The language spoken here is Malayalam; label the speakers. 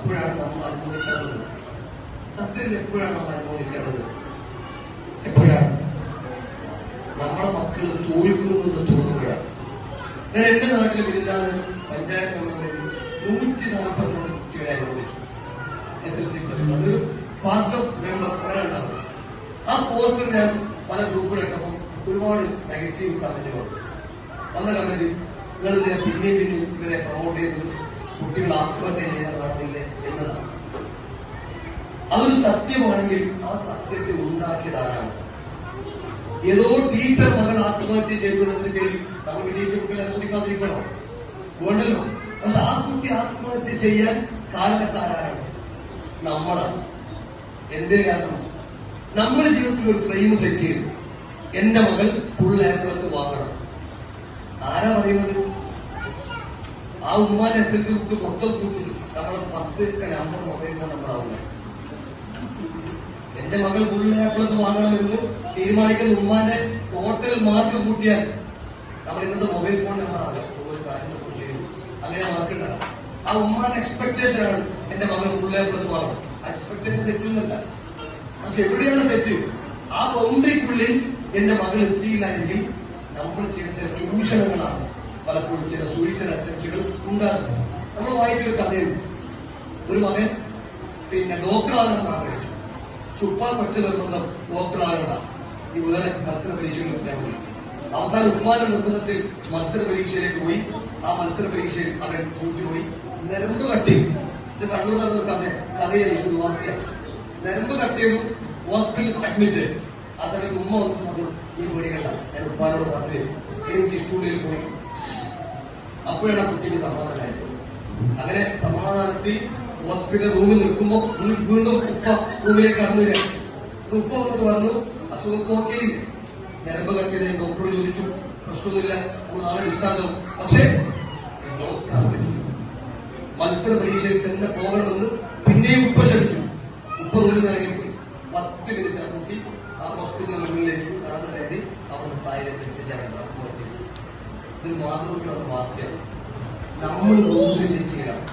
Speaker 1: എപ്പോഴാണ് നമ്മൾ അനുഭവിക്കേണ്ടത്? സത്യത്തിൽ എപ്പോഴാണ് നമ്മൾ അനുഭവിക്കേണ്ടത്? എപ്പോഴാണ് നമ്മുടെ മക്കൾ തോൽക്കുന്നത് തോന്നുകയാണ്. ഞാൻ എന്റെ നാട്ടിൽ ഇല്ലാതെ പഞ്ചായത്ത് മെമ്പറിൽ 140 കുട്ടികളെ അനുഭവിച്ചു. SLC പ്ലസ് അതൊരു പാർട്ട് ഓഫ് മെമ്പേഴ്സ് അങ്ങനെ ഉണ്ടാകും. ആ പോസ്റ്റിൽ ഞാൻ പല ഗ്രൂപ്പിലിട്ടപ്പോൾ ഒരുപാട് നെഗറ്റീവ് കമന്റുകൾ വന്ന കമന്റ്, നിങ്ങളിതിനെ പിന്നെയും ഇവരെ പ്രൊമോട്ട് ചെയ്ത് കുട്ടികൾ ആത്മഹത്യ ചെയ്യാൻ പാടില്ലേ എന്നതാണ്. അതൊരു സത്യമാണെങ്കിൽ ആ സത്യത്തെ ഉണ്ടാക്കിയതാരാണ്? ഏതോ ടീച്ചർ മകൾ ആത്മഹത്യ ചെയ്തതിന്റെ പേരിൽ നമ്മൾ വിജയിച്ച കുട്ടികളെ അനുവദിക്കാതിരിക്കണോ? വേണ്ടല്ലോ. പക്ഷെ ആ കുട്ടി ആത്മഹത്യ ചെയ്യാൻ കാരണക്കാരാണ് നമ്മളാണ്. എന്തേ കാരണം? നമ്മുടെ ജീവിതത്തിൽ ഒരു ഫ്രെയിം സെറ്റ് ചെയ്തു, എന്റെ മകൾ ഫുൾ A+ വാങ്ങണം. ആരാ പറയുന്നത്? ആ ഉമ്മാന്റെ SLC ബുക്ക് മൊത്തം കൂട്ടി നമ്മളെ 10 നമ്പർ മൊബൈൽ ഫോൺ നമ്പർ ആവുന്നത്. എന്റെ മകൾ ഫുൾ A+ വാങ്ങണമെന്ന് തീരുമാനിക്കുന്ന ഉമ്മാന്റെ ടോട്ടൽ മാർക്ക് കൂട്ടിയാൽ നമ്മൾ ഇന്നത്തെ മൊബൈൽ ഫോൺ നമ്പർ ആവില്ല. ഒരു കാര്യം അങ്ങനെ മാർക്ക് ഉണ്ടാകാം. ആ ഉമ്മാന്റെ എക്സ്പെക്ടേഷൻ ആണ് എന്റെ മകൾ ഫുൾ A+ വാങ്ങണം. ആ എക്സ്പെക്ടേഷൻ തെറ്റുന്നില്ല. പക്ഷെ എവിടെയാണ് തെറ്റ്? ആ ബൗണ്ടറിക്കുള്ളിൽ എന്റെ മകൾ എത്തിയില്ലെങ്കിൽ നമ്മൾ ചില ചൂഷണങ്ങളാണ് പലപ്പോഴും ചില സൂയിസൈഡ് അറ്റംപ്റ്റുകൾ ഉണ്ടാകുന്നത്. നമ്മൾ വായിച്ചൊരു കഥയുണ്ട്. ഒരു മകൻ ഡോക്ടറാകണമെന്ന് ആഗ്രഹിച്ചു. ഉപ്പാ ഒറ്റ നിർബന്ധം ഡോക്ടറാകണ്ട, ഈ വേറെ മത്സര പരീക്ഷകൾ എത്താൻ പോയി. അവസാനം ഉപ്പാന്റെ നിർബന്ധത്തിൽ മത്സര പരീക്ഷയിലേക്ക് പോയി. ആ മത്സര പരീക്ഷയിൽ അവൻ കൂട്ടിപ്പോയി. നരമ്പ് കട്ട് ചെയ്തു. ഇത് കണ്ണൂർ നടന്ന കഥയായിരിക്കും, ഒരു വാർത്തയാണ്. നരമ്പ് കട്ട് ചെയ്തു, ഹോസ്പിറ്റലിൽ അഡ്മിറ്റ്. ആ സമയത്ത് ഉമ്മ വന്നു, ഈ പേടിക്കണ്ട, ഞാൻ ഉപ്പാനോട് പറഞ്ഞു എനിക്ക് സ്കൂളിൽ പോയി. അപ്പോഴാണ് ആ കുട്ടിക്ക് സമാധാനമായത്. അങ്ങനെ സമാധാനത്തിൽ ഹോസ്പിറ്റൽ റൂമിൽ നിൽക്കുമ്പോൾ വീണ്ടും ഉപ്പ റൂമിലേക്ക് കടന്നു വരിക. ഉപ്പ വന്നിട്ട് പറഞ്ഞു, അസുഖം ഓക്കെ, നരമ്പ് കട്ടിയത് ഡോക്ടറോട് ചോദിച്ചു, പ്രശ്നമൊന്നുമില്ല, നാളെ ഡിസ്ചാർജ്. പക്ഷേ മത്സര പരീക്ഷയിൽ തന്നെ പോകണമെന്ന് പിന്നെയും ഉപ്പ ശ്രമിച്ചു. ഉപ്പ റൂമിൽ ഇറങ്ങിപ്പോയി. 10 മിനിറ്റ് ആ കുട്ടി ആ ഹോസ്പിറ്റലിന്റെ മുന്നിലേക്ക് കടന്നു കയറി അവർ തായിലേക്ക് എത്തിച്ചാണ് ആത്മഹത്യ. ഇതൊരു മാതൃകയാണ് വാർത്തയാണ്. നമ്മൾ ഒന്നും ശരിക്കുകയാണ്.